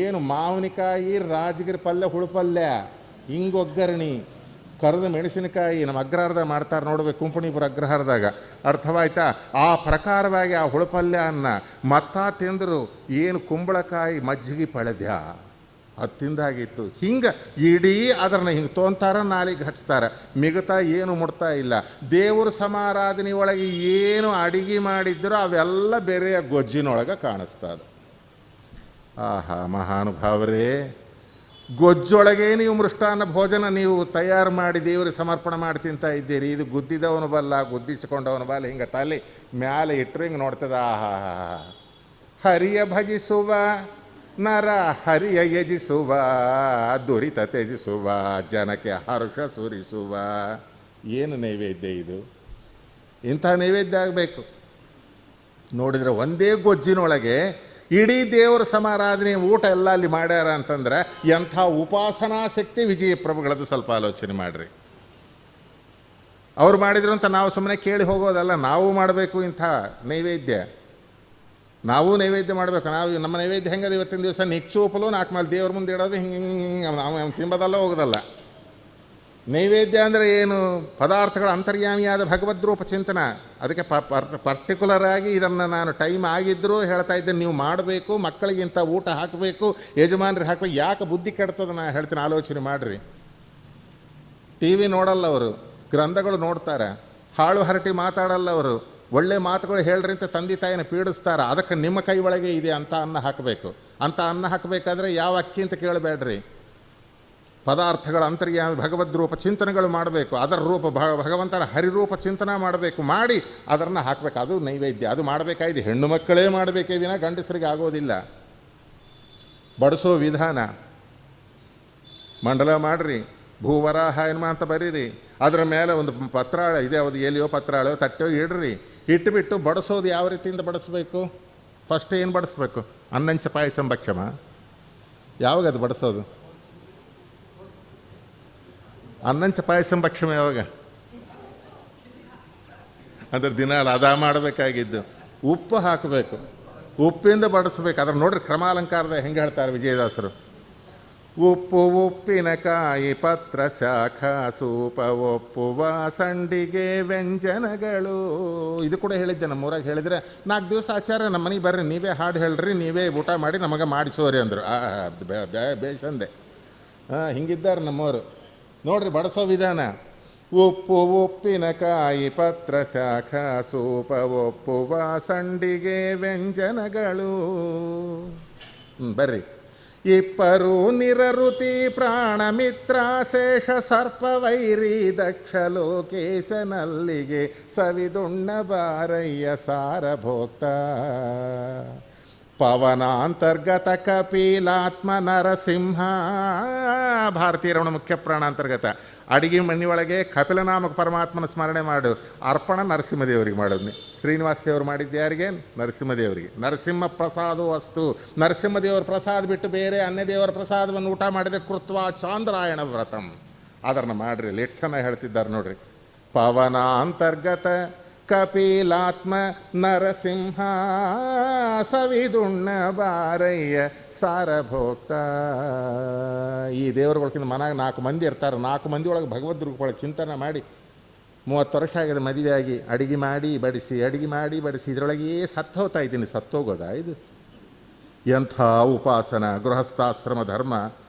ಏನು ಮಾವಿನಕಾಯಿ ರಾಜಗಿರಿ ಪಲ್ಯ, ಹುಳುಪಲ್ಯ, ಹಿಂಗೊಗ್ಗರಣಿ, ಕರೆದ ಮೆಣಸಿನಕಾಯಿ. ನಮ್ಮ ಅಗ್ರಹಾರದಾಗ ಮಾಡ್ತಾರೆ ನೋಡ್ಬೇಕು, ಕುಂಪಣಿಪುರ ಅಗ್ರಹಾರದಾಗ. ಅರ್ಥವಾಯ್ತಾ? ಆ ಪ್ರಕಾರವಾಗಿ ಆ ಹುಳುಪಲ್ಯ ಅನ್ನ ಮತ್ತ ತಿಂದರು. ಏನು ಕುಂಬಳಕಾಯಿ ಮಜ್ಜಿಗೆ ಪಳೆದ್ಯ, ಅದು ತಿಂದಾಗಿತ್ತು. ಹಿಂಗೆ ಇಡೀ ಅದನ್ನು ಹಿಂಗೆ ತೊಂತಾರ, ನಾಲಿಗೆ ಹಚ್ತಾರೆ, ಮಿಗತಾ ಏನು ಮುಡ್ತಾ ಇಲ್ಲ. ದೇವ್ರ ಸಮಾರಾಧನೆ ಒಳಗೆ ಏನು ಅಡಿಗೆ ಮಾಡಿದ್ರು ಅವೆಲ್ಲ ಬೇರೆಯ ಗೊಜ್ಜಿನೊಳಗೆ ಕಾಣಿಸ್ತದೆ. ಆಹಾ ಮಹಾನುಭಾವರೇ, ಗೊಜ್ಜೊಳಗೆ ನೀವು ಮೃಷ್ಟಾನ್ನ ಭೋಜನ ನೀವು ತಯಾರು ಮಾಡಿ ದೇವರಿಗೆ ಸಮರ್ಪಣೆ ಮಾಡಿ ತಿಂತಾ ಇದ್ದೀರಿ. ಇದು ಗುದ್ದಿದವನು ಬಲ್ಲ, ಗುದ್ದಿಸಿಕೊಂಡವನು ಬಲ್ಲ, ಹಿಂಗೆ ತಲೆ ಮ್ಯಾಲೆ ಇಟ್ಟರು ಹಿಂಗೆ ನೋಡ್ತದ. ಆಹಾ, ಹರಿಯ ಭಜಿಸುವ ನರ ಹರಿಯ ಯಜಿಸುವ, ದುರಿತ ತ್ಯಜಿಸುವ, ಜನಕ್ಕೆ ಹರ್ಷ ಸುರಿಸುವ. ಏನು ನೈವೇದ್ಯ ಇದು? ಇಂಥ ನೈವೇದ್ಯ ಆಗಬೇಕು. ನೋಡಿದರೆ ಒಂದೇ ಗೊಜ್ಜಿನೊಳಗೆ ಇಡೀ ದೇವರ ಸಮಾರಾಧನೆ ಊಟ ಎಲ್ಲ ಅಲ್ಲಿ ಮಾಡ್ಯಾರ ಅಂತಂದ್ರೆ ಎಂಥ ಉಪಾಸನಾ ಶಕ್ತಿ ವಿಜಯಪ್ರಭುಗಳದ್ದು. ಸ್ವಲ್ಪ ಆಲೋಚನೆ ಮಾಡಿರಿ. ಅವ್ರು ಮಾಡಿದ್ರು ಅಂತ ನಾವು ಸುಮ್ಮನೆ ಕೇಳಿ ಹೋಗೋದಲ್ಲ, ನಾವು ಮಾಡಬೇಕು ಇಂಥ ನೈವೇದ್ಯ. ನಾವು ನೈವೇದ್ಯ ಮಾಡಬೇಕು. ನಮ್ಮ ನೈವೇದ್ಯ ಹೆಂಗದ ಇವತ್ತಿನ ದಿವಸ ನಿಚ್ಚು ಉಪ್ಪಲು 4 ಮೇಲೆ ದೇವ್ರ ಮುಂದೆ ಇಡೋದು, ಹಿಂಗೆ ನಾವು ತಿಂಬೋದಲ್ಲ ಹೋಗೋದಲ್ಲ. ನೈವೇದ್ಯ ಅಂದರೆ ಏನು? ಪದಾರ್ಥಗಳ ಅಂತರ್ಯಾಮಿಯಾದ ಭಗವದ್ರೂಪ ಚಿಂತನ. ಅದಕ್ಕೆ ಪರ್ಟಿಕ್ಯುಲರ್ ಆಗಿ ಇದನ್ನು ನಾನು ಟೈಮ್ ಆಗಿದ್ದರೂ ಹೇಳ್ತಾ ಇದ್ದೇನೆ, ನೀವು ಮಾಡಬೇಕು. ಮಕ್ಕಳಿಗಿಂತ ಊಟ ಹಾಕಬೇಕು, ಯಜಮಾನ್ರಿಗೆ ಹಾಕಬೇಕು. ಯಾಕೆ ಬುದ್ಧಿ ಕೆಡ್ತದೆ ನಾನು ಹೇಳ್ತೀನಿ, ಆಲೋಚನೆ ಮಾಡಿರಿ. ಟಿ ವಿ ನೋಡಲ್ಲ ಅವರು, ಗ್ರಂಥಗಳು ನೋಡ್ತಾರೆ. ಹಾಳು ಹರಟಿ ಮಾತಾಡಲ್ಲ ಅವರು, ಒಳ್ಳೆ ಮಾತುಗಳು ಹೇಳ್ರಿ ಅಂತ ತಂದೆ ತಾಯಿನ ಪೀಡಿಸ್ತಾರೆ. ಅದಕ್ಕೆ ನಿಮ್ಮ ಕೈ ಒಳಗೆ ಇದೆ ಅಂತ ಅನ್ನ ಹಾಕಬೇಕು. ಅಂತ ಅನ್ನ ಹಾಕಬೇಕಾದ್ರೆ ಯಾವ ಅಕ್ಕಿ ಅಂತ ಕೇಳಬೇಡ್ರಿ. ಪದಾರ್ಥಗಳ ಅಂತರ್ಯಾಮಿ ಭಗವದ್ರೂಪ ಚಿಂತನೆಗಳು ಮಾಡಬೇಕು. ಅದರ ರೂಪ ಭಗವಂತನ ಹರಿರೂಪ ಚಿಂತನೆ ಮಾಡಬೇಕು. ಮಾಡಿ ಅದನ್ನು ಹಾಕಬೇಕು. ಅದು ನೈವೇದ್ಯ. ಅದು ಮಾಡಬೇಕಾಗಿದೆ ಹೆಣ್ಣು ಮಕ್ಕಳೇ ಮಾಡಬೇಕೇ ವಿನ ಗಂಡಸರಿಗೆ ಆಗೋದಿಲ್ಲ. ಬಡಿಸೋ ವಿಧಾನ ಮಂಡಲ ಮಾಡಿರಿ, ಭೂವರಾಹ ಎನ್ಮ ಅಂತ ಬರೀರಿ. ಅದರ ಮೇಲೆ ಒಂದು ಪತ್ರಾಳ ಇದೆ, ಅದು ಎಲೆಯೋ ಪತ್ರಾಳೋ ತಟ್ಟೆಯೋ ಇಡ್ರಿ. ಇಟ್ಟುಬಿಟ್ಟು ಬಡಿಸೋದು ಯಾವ ರೀತಿಯಿಂದ ಬಡಿಸ್ಬೇಕು? ಫಸ್ಟ್ ಏನು ಬಡಿಸ್ಬೇಕು? ಅನ್ನಂಚ ಪಾಯಸಂ ಭಕ್ಷಮ. ಯಾವಾಗ ಅದು ಬಡಿಸೋದು? ಅನ್ನಂಚ ಪಾಯಸಂ ಭಕ್ಷಮ ಯಾವಾಗ? ಅದ್ರ ದಿನ ಅದ ಮಾಡಬೇಕಾಗಿದ್ದು. ಉಪ್ಪು ಹಾಕಬೇಕು, ಉಪ್ಪಿಂದ ಬಡಿಸ್ಬೇಕು. ಅದ್ರ ನೋಡ್ರಿ ಕ್ರಮಾಲಂಕಾರದ ಹೆಂಗೆ ಹೇಳ್ತಾರೆ ವಿಜಯದಾಸರು. ಉಪ್ಪು ಉಪ್ಪಿನಕಾಯಿ ಪತ್ರ ಶಾಖ ಸೂಪ ಒಪ್ಪುವ ಸಂಡಿಗೆ ವ್ಯಂಜನಗಳು. ಇದು ಕೂಡ ಹೇಳಿದ್ದೆ ನಮ್ಮೂರಾಗ. ಹೇಳಿದರೆ 4 ದಿವಸ ಆಚಾರ ನಮ್ಮ ಮನೆಗೆ ಬರ್ರಿ, ನೀವೇ ಹಾಡು ಹೇಳ್ರಿ, ನೀವೇ ಊಟ ಮಾಡಿ ನಮಗೆ ಮಾಡಿಸೋರಿ ಅಂದರು. ಬೇಷಂದೆ. ಹಿಂಗಿದ್ದಾರೆ ನಮ್ಮವರು. ನೋಡ್ರಿ ಬಡಿಸೋ ವಿಧಾನ. ಉಪ್ಪು ಉಪ್ಪಿನಕಾಯಿ ಪತ್ರ ಶಾಖ ಸೂಪ ಒಪ್ಪುವ ಸಂಡಿಗೆ ವ್ಯಂಜನಗಳು. ಬರ್ರಿ. ಇಪ್ಪರು ನಿರಋತಿ ಪ್ರಾಣಮಿತ್ರ ಶೇಷ ಸರ್ಪವೈರಿ ದಕ್ಷ ಲೋಕೇಶನಲ್ಲಿಗೆ ಸವಿದುಣ್ಣ ಬಾರಯ್ಯ ಸಾರಭೋಕ್ತ. ಪವನಾಂತರ್ಗತ ಕಪಿಲಾತ್ಮ ನರಸಿಂಹ. ಭಾರತೀಯ ರಮಣ ಮುಖ್ಯ ಪ್ರಾಣಾಂತರ್ಗತ. ಅಡಿಗೆ ಮನೆಯೊಳಗೆ ಕಪಿಲನಾಮಕ ಪರಮಾತ್ಮನ ಸ್ಮರಣೆ ಮಾಡು. ಅರ್ಪಣ ನರಸಿಂಹದೇವರಿಗೆ ಮಾಡೋದು. ಶ್ರೀನಿವಾಸ ದೇವರು ಮಾಡಿದ್ದು ಯಾರಿಗೆ? ನರಸಿಂಹದೇವರಿಗೆ. ನರಸಿಂಹ ಪ್ರಸಾದ ವಸ್ತು. ನರಸಿಂಹದೇವರ ಪ್ರಸಾದ ಬಿಟ್ಟು ಬೇರೆ ಅನ್ಯದೇವರ ಪ್ರಸಾದವನ್ನು ಊಟ ಮಾಡಿದೆ ಕೃತ್ವ ಚಾಂದ್ರಾಯಣ ವ್ರತಂ. ಅದನ್ನು ಮಾಡ್ರಿ. ಲೇಟ್ ಚೆನ್ನಾಗಿ ಹೇಳ್ತಿದ್ದಾರೆ ನೋಡ್ರಿ. ಪವನ ಅಂತರ್ಗತ ಕಪಿಲಾತ್ಮ ನರಸಿಂಹ ಸವಿದುಣ್ಣ ಬಾರಯ್ಯ ಸಾರಭೋಕ್ತ. ಈ ದೇವರುಗಳಕ್ಕಿಂತ ಮನಾಗ 4 ಮಂದಿ ಇರ್ತಾರೆ. 4 ಮಂದಿ ಒಳಗೆ ಭಗವದ್ ರೂಪಗಳ ಚಿಂತನೆ ಮಾಡಿ 30 ವರ್ಷ ಆಗಿದೆ ಮದುವೆಯಾಗಿ. ಅಡಿಗೆ ಮಾಡಿ ಬಡಿಸಿ, ಅಡಿಗೆ ಮಾಡಿ ಬಡಿಸಿ, ಇದರೊಳಗೆ ಸತ್ತು ಹೋಗ್ತಾ ಇದ್ದೀನಿ. ಸತ್ತೋಗೋದಾ ಇದು? ಎಂಥ ಉಪಾಸನ, ಗೃಹಸ್ಥಾಶ್ರಮ ಧರ್ಮ.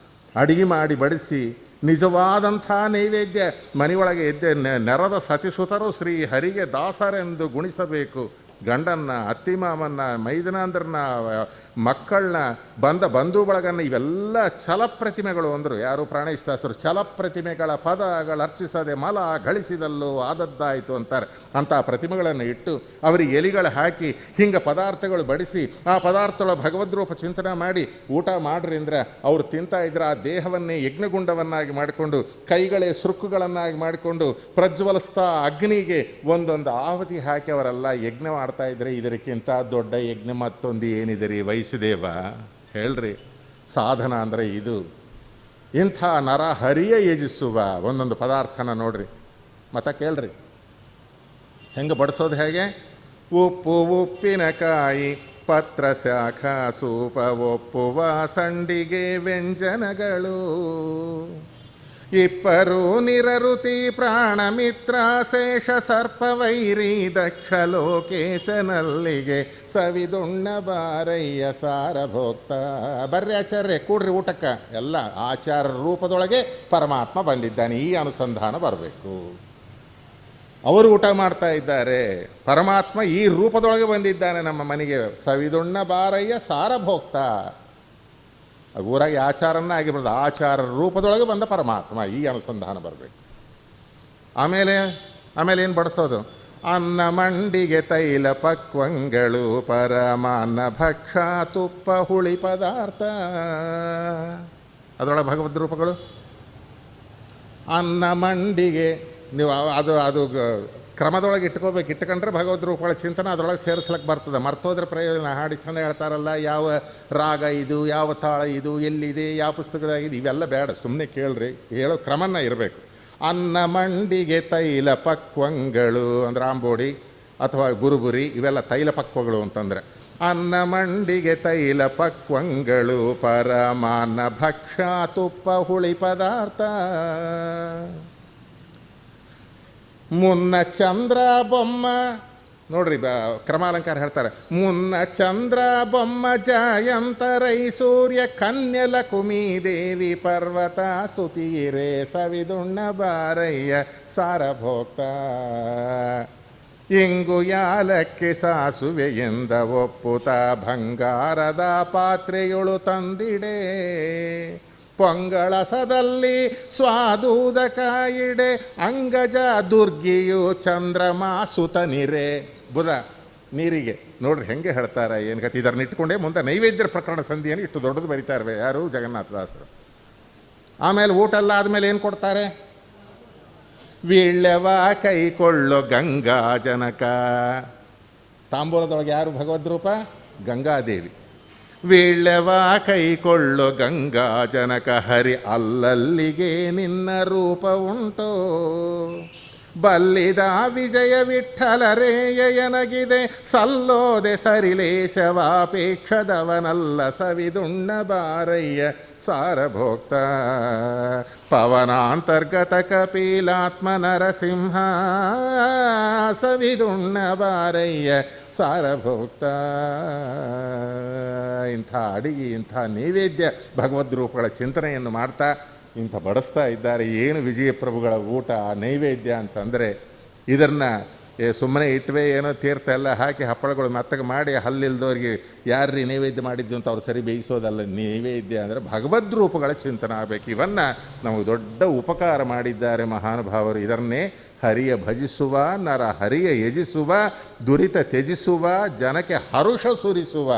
ಅಡಿಗೆ ಮಾಡಿ ಬಡಿಸಿ ನಿಜವಾದಂಥ ನೈವೇದ್ಯ ಮನೆಯೊಳಗೆ ಎದ್ದೆ ನೆರದ ಸತಿಸುತರು ಶ್ರೀ ಹರಿಗೆ ದಾಸರೆಂದು ಗುಣಿಸಬೇಕು. ಗಂಡನ್ನ, ಅತ್ತಿ ಮಾಮನ್ನ, ಮೈದನಾಂದ್ರನ್ನ, ಮಕ್ಕಳನ್ನ, ಬಂಧು ಬಳಗನ್ನ, ಇವೆಲ್ಲ ಛಲಪ್ರತಿಮೆಗಳು ಅಂದರು ಯಾರು? ಪ್ರಾಣೇಶದಾಸರು. ಛಲಪ್ರತಿಮೆಗಳ ಪದಗಳು ಅರ್ಚಿಸದೆ ಮಲ ಗಳಿಸಿದಲ್ಲೂ ಆದದ್ದಾಯಿತು ಅಂತಾರೆ. ಅಂಥ ಪ್ರತಿಮೆಗಳನ್ನು ಇಟ್ಟು ಅವರಿಗೆ ಎಲಿಗಳು ಹಾಕಿ ಹಿಂಗೆ ಪದಾರ್ಥಗಳು ಬಡಿಸಿ ಆ ಪದಾರ್ಥಗಳ ಭಗವದ್ರೂಪ ಚಿಂತನೆ ಮಾಡಿ ಊಟ ಮಾಡ್ರಿ ಅಂದರೆ ಅವ್ರು ತಿಂತಾ ಇದ್ರೆ ಆ ದೇಹವನ್ನೇ ಯಜ್ಞಗುಂಡವನ್ನಾಗಿ ಮಾಡಿಕೊಂಡು ಕೈಗಳೇ ಸೃಕ್ಕುಗಳನ್ನಾಗಿ ಮಾಡಿಕೊಂಡು ಪ್ರಜ್ವಲಿಸ್ತಾ ಅಗ್ನಿಗೆ ಒಂದೊಂದು ಆಹುತಿ ಹಾಕಿ ಅವರೆಲ್ಲ ಯಜ್ಞ ಮಾಡ್ತಾ ಇದ್ರೆ ಇದಕ್ಕಿಂತ ದೊಡ್ಡ ಯಜ್ಞ ಮತ್ತೊಂದು ಏನಿದೆ ರೀ ವೈಸುದೇವ? ಹೇಳ್ರಿ. ಸಾಧನ ಅಂದರೆ ಇದು. ಇಂಥ ನರ ಹರಿಯ ಯಜಿಸುವ ಒಂದೊಂದು ಪದಾರ್ಥನ ನೋಡ್ರಿ. ಮತ್ತೆ ಕೇಳ್ರಿ ಹೆಂಗೆ ಬಡಿಸೋದು ಹೇಗೆ? ಉಪ್ಪು ಉಪ್ಪಿನಕಾಯಿ ಪತ್ರ ಶಾಖ ಸೂಪ ಒಪ್ಪುವ ಸಂಡಿಗೆ ವ್ಯಂಜನಗಳು. ಇಪ್ಪರು ನಿರಋತಿ ಪ್ರಾಣಮಿತ್ರ ಶೇಷ ಸರ್ಪವೈರಿ ದಕ್ಷ ಲೋಕೇಶನಲ್ಲಿಗೆ ಸವಿದುಣ್ಣ ಬಾರಯ್ಯ ಸಾರಭೋಕ್ತ. ಬರ್ರಿ ಆಚಾರ್ಯ ಕೂಡ್ರಿ ಊಟಕ್ಕೆ. ಎಲ್ಲ ಆಚಾರ ರೂಪದೊಳಗೆ ಪರಮಾತ್ಮ ಬಂದಿದ್ದಾನೆ. ಈ ಅನುಸಂಧಾನ ಬರಬೇಕು. ಅವರು ಊಟ ಮಾಡ್ತಾ ಇದ್ದಾರೆ, ಪರಮಾತ್ಮ ಈ ರೂಪದೊಳಗೆ ಬಂದಿದ್ದಾನೆ ನಮ್ಮ ಮನೆಗೆ. ಸವಿದುಣ್ಣ ಬಾರಯ್ಯ ಸಾರಭೋಕ್ತ. ಊರಾಗಿ ಆಚಾರನ್ನ ಆಗಿಬಿಡೋದು. ಆಚಾರ ರೂಪದೊಳಗೆ ಬಂದ ಪರಮಾತ್ಮ. ಈ ಅನುಸಂಧಾನ ಬರಬೇಕು. ಆಮೇಲೆ ಏನು ಬಡಿಸೋದು? ಅನ್ನ ಮಂಡಿಗೆ ತೈಲ ಪಕ್ವಂಗಳು ಪರಮಾನ್ನ ಭಕ್ಷ ತುಪ್ಪ ಹುಳಿ ಪದಾರ್ಥ. ಅದರೊಳಗೆ ಭಗವದ್ ರೂಪಗಳು. ಅನ್ನ ಮಂಡಿಗೆ ನೀವು ಅದು ಕ್ರಮದೊಳಗೆ ಇಟ್ಕೋಬೇಕು. ಇಟ್ಕೊಂಡ್ರೆ ಭಗವದ್ ರೂಪಗಳ ಚಿಂತನೆ ಅದರೊಳಗೆ ಸೇರಿಸ್ಲಿಕ್ಕೆ ಬರ್ತದೆ. ಮರ್ತೋದ್ರೆ ಪ್ರಯೋಜನ. ಹಾಡಿ ಚಂದ ಹೇಳ್ತಾರಲ್ಲ, ಯಾವ ರಾಗ ಇದು, ಯಾವ ತಾಳ ಇದು, ಎಲ್ಲಿದೆ, ಯಾವ ಪುಸ್ತಕದಾಗಿದೆ, ಇವೆಲ್ಲ ಬೇಡ. ಸುಮ್ಮನೆ ಕೇಳ್ರಿ. ಹೇಳೋ ಕ್ರಮನ ಇರಬೇಕು. ಅನ್ನ ಮಂಡಿಗೆ ತೈಲ ಪಕ್ವಂಗಳು ಅಂದರೆ ಆಂಬೋಡಿ ಅಥವಾ ಗುರುಬುರಿ ಇವೆಲ್ಲ ತೈಲ ಪಕ್ವಗಳು ಅಂತಂದರೆ. ಅನ್ನ ಮಂಡಿಗೆ ತೈಲ ಪಕ್ವಂಗಳು ಪರಮಾನ್ನ ಭಕ್ಷ್ಯ ತುಪ್ಪ ಹುಳಿ ಪದಾರ್ಥ. ಮುನ್ನ ಚಂದ್ರ ಬೊಮ್ಮ ನೋಡ್ರಿ ಕ್ರಮಾಲಂಕಾರ ಹೇಳ್ತಾರೆ. ಮುನ್ನ ಚಂದ್ರ ಬೊಮ್ಮ ಜಯಂತರೈ ಸೂರ್ಯ ಕನ್ಯಲ ಕುಮಿ ದೇವಿ ಪರ್ವತ ಸುತೀರೆ ಸವಿದುಣ್ಣ ಬಾರಯ್ಯ ಸಾರಭೋಕ್ತ. ಇಂಗು ಯಾಲಕ್ಕೆ ಸಾಸುವೆಯಿಂದ ಒಪ್ಪುತ ಬಂಗಾರದ ಪಾತ್ರೆಯೊಳು ತಂದಿಡೆ. ಪೊಂಗಳಸದಲ್ಲಿ ಸ್ವಾದೂದಕ ಇಡೆ ಅಂಗಜ ದುರ್ಗಿಯು ಚಂದ್ರಮ ಸುತನಿರೆ. ಬುಧ ನೀರಿಗೆ ನೋಡ್ರಿ ಹೆಂಗೆ ಹೇಳ್ತಾರೆ ಏನು ಕತೆ. ಇದನ್ನು ಇಟ್ಕೊಂಡೇ ಮುಂದೆ ನೈವೇದ್ಯ ಪ್ರಕರಣ ಸಂಧಿಯನ್ನು ಇಟ್ಟು ದೊಡ್ಡದು ಬರೀತಾರೆ ಯಾರು ಜಗನ್ನಾಥದಾಸರು. ಆಮೇಲೆ ಊಟ ಎಲ್ಲ ಆದಮೇಲೆ ಏನು ಕೊಡ್ತಾರೆ? ವೀಳ್ಯವ ಕೈಕೊಳ್ಳೋ ಗಂಗಾ ಜನಕ. ತಾಂಬೂಲದೊಳಗೆ ಯಾರು ಭಗವದ್ರೂಪ? ಗಂಗಾದೇವಿ. ವೀಳ್ಯವ ಕೈಕೊಳ್ಳೋ ಗಂಗಾ ಜನಕ ಹರಿ ಅಲ್ಲಲ್ಲಿಗೆ ನಿನ್ನ ರೂಪ ಉಂಟೋ. ಬಲ್ಲಿದ ವಿಜಯ ವಿಠ್ಠಲರೇಯನಗಿದೆ ಸಲ್ಲೋದೆ ಸರಿಲೇಶವಾಪೇಕ್ಷದವನಲ್ಲ ಸವಿದುಣ್ಣ ಬಾರಯ್ಯ ಸಾರಭೋಕ್ತ. ಪವನಾಂತರ್ಗತ ಕಪಿಲಾತ್ಮ ನರಸಿಂಹ ಸವಿದುಣ್ಣ ಬಾರಯ್ಯ ಸಾರಭೋಕ್ತ. ಇಂಥ ಅಡಿಗೆ ಇಂಥ ನೈವೇದ್ಯ ಭಗವದ್ ರೂಪಗಳ ಚಿಂತನೆಯನ್ನು ಮಾಡ್ತಾ ಇಂಥ ಬಡಿಸ್ತಾ ಇದ್ದಾರೆ. ಏನು ವಿಜಯಪ್ರಭುಗಳ ಊಟ ನೈವೇದ್ಯ ಅಂತಂದರೆ ಇದನ್ನು ಸುಮ್ಮನೆ ಇಟ್ಟವೆ ಏನೋ ತೀರ್ಥ ಎಲ್ಲ ಹಾಕಿ ಹಪ್ಪಳಗಳು ಮೆತ್ತಗೆ ಮಾಡಿ ಹಲ್ಲಿಲ್ದವ್ರಿಗೆ ಯಾರ್ರೀ ನೈವೇದ್ಯ ಮಾಡಿದ್ದು ಅಂತ ಅವ್ರು ಸರಿ ಬೇಯಿಸೋದಲ್ಲ. ನೈವೇದ್ಯ ಅಂದರೆ ಭಗವದ್ ರೂಪಗಳ ಚಿಂತನೆ ಆಗಬೇಕು. ಇವನ್ನು ನಮಗೆ ದೊಡ್ಡ ಉಪಕಾರ ಮಾಡಿದ್ದಾರೆ ಮಹಾನುಭಾವರು. ಇದನ್ನೇ ಹರಿಯ ಭಜಿಸುವ ನರ ಹರಿಯ ಯಜಿಸುವ ದುರಿತ ತ್ಯಜಿಸುವ ಜನಕ್ಕೆ ಹರುಷ ಸುರಿಸುವ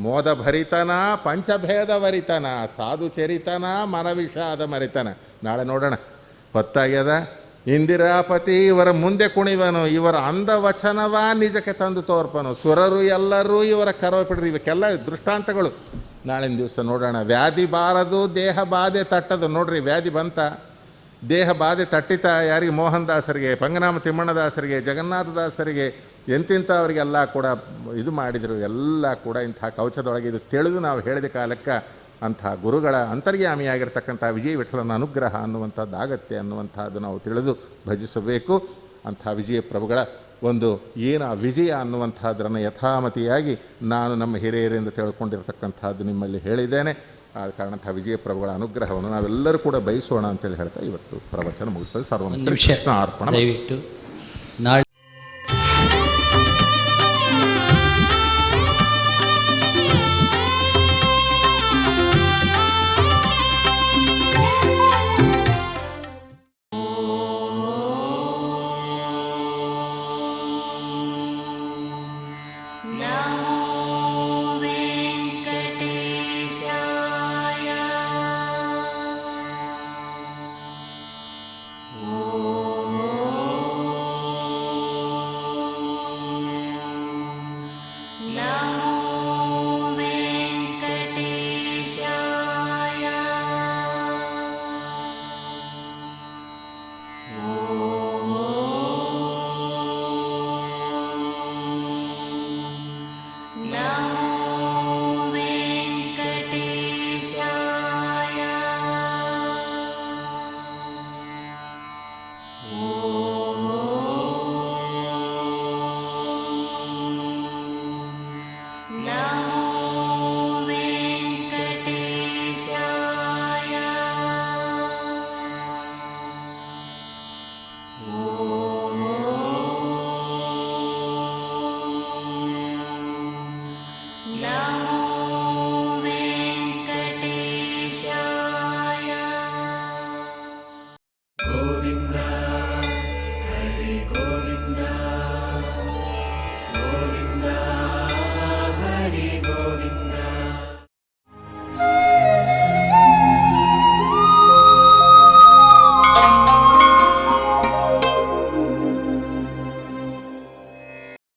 ಮೋದ ಭರಿತನ ಪಂಚಭೇದ ವರಿತನ ಸಾಧು ಚರಿತನ ಮನವಿಷಾದ ಮರಿತನ. ನಾಳೆ ನೋಡೋಣ ಹೊತ್ತಾಗ್ಯದ. ಇಂದಿರಾಪತಿ ಇವರ ಮುಂದೆ ಕುಣಿವನು, ಇವರ ಅಂದವಚನವ ನಿಜಕ್ಕೆ ತಂದು ತೋರ್ಪನು, ಸುರರು ಎಲ್ಲರೂ ಇವರ ಕರವ ಬಿಡ್ರಿ. ಇವಕ್ಕೆಲ್ಲ ದೃಷ್ಟಾಂತಗಳು ನಾಳಿನ ದಿವಸ ನೋಡೋಣ. ವ್ಯಾಧಿ ಬಾರದು ದೇಹ ಬಾಧೆ ತಟ್ಟದು. ನೋಡ್ರಿ ವ್ಯಾಧಿ ಬಂತ, ದೇಹ ಬಾಧೆ ತಟ್ಟಿತ ಯಾರಿಗೆ? ಮೋಹನ್ ದಾಸರಿಗೆ, ಪಂಗನಾಮ ತಿಮ್ಮಣ್ಣದಾಸರಿಗೆ, ಜಗನ್ನಾಥದಾಸರಿಗೆ, ಎಂತಿಂಥವರಿಗೆಲ್ಲ ಕೂಡ ಇದು ಮಾಡಿದರು. ಎಲ್ಲ ಕೂಡ ಇಂಥ ಕವಚದೊಳಗೆ ಇದು ತಿಳಿದು ನಾವು ಹೇಳಿದ ಕಾಲಕ್ಕೆ ಅಂಥ ಗುರುಗಳ ಅಂತರ್ಯಾಮಿಯಾಗಿರ್ತಕ್ಕಂಥ ವಿಜಯ ವಿಠಲನ ಅನುಗ್ರಹ ಅನ್ನುವಂಥದ್ದು ಆಗತ್ತೆ ಅನ್ನುವಂಥದ್ದು ನಾವು ತಿಳಿದು ಭಜಿಸಬೇಕು. ಅಂಥ ವಿಜಯ ಪ್ರಭುಗಳ ಒಂದು ಏನು ವಿಜಯ ಅನ್ನುವಂಥದ್ದನ್ನು ಯಥಾಮತಿಯಾಗಿ ನಾನು ನಮ್ಮ ಹಿರಿಯರಿಂದ ತಿಳ್ಕೊಂಡಿರ್ತಕ್ಕಂಥದ್ದು ನಿಮ್ಮಲ್ಲಿ ಹೇಳಿದ್ದೇನೆ. ಆದ ಕಾರಣ ಅಂಥ ವಿಜಯ ಪ್ರಭುಗಳ ಅನುಗ್ರಹವನ್ನು ನಾವೆಲ್ಲರೂ ಕೂಡ ಬಯಸೋಣ ಅಂತೇಳಿ ಹೇಳ್ತಾ ಇವತ್ತು ಪ್ರವಚನ ಮುಗಿಸ್ತದೆ. ಸರ್ವ ಅರ್ಪಣ.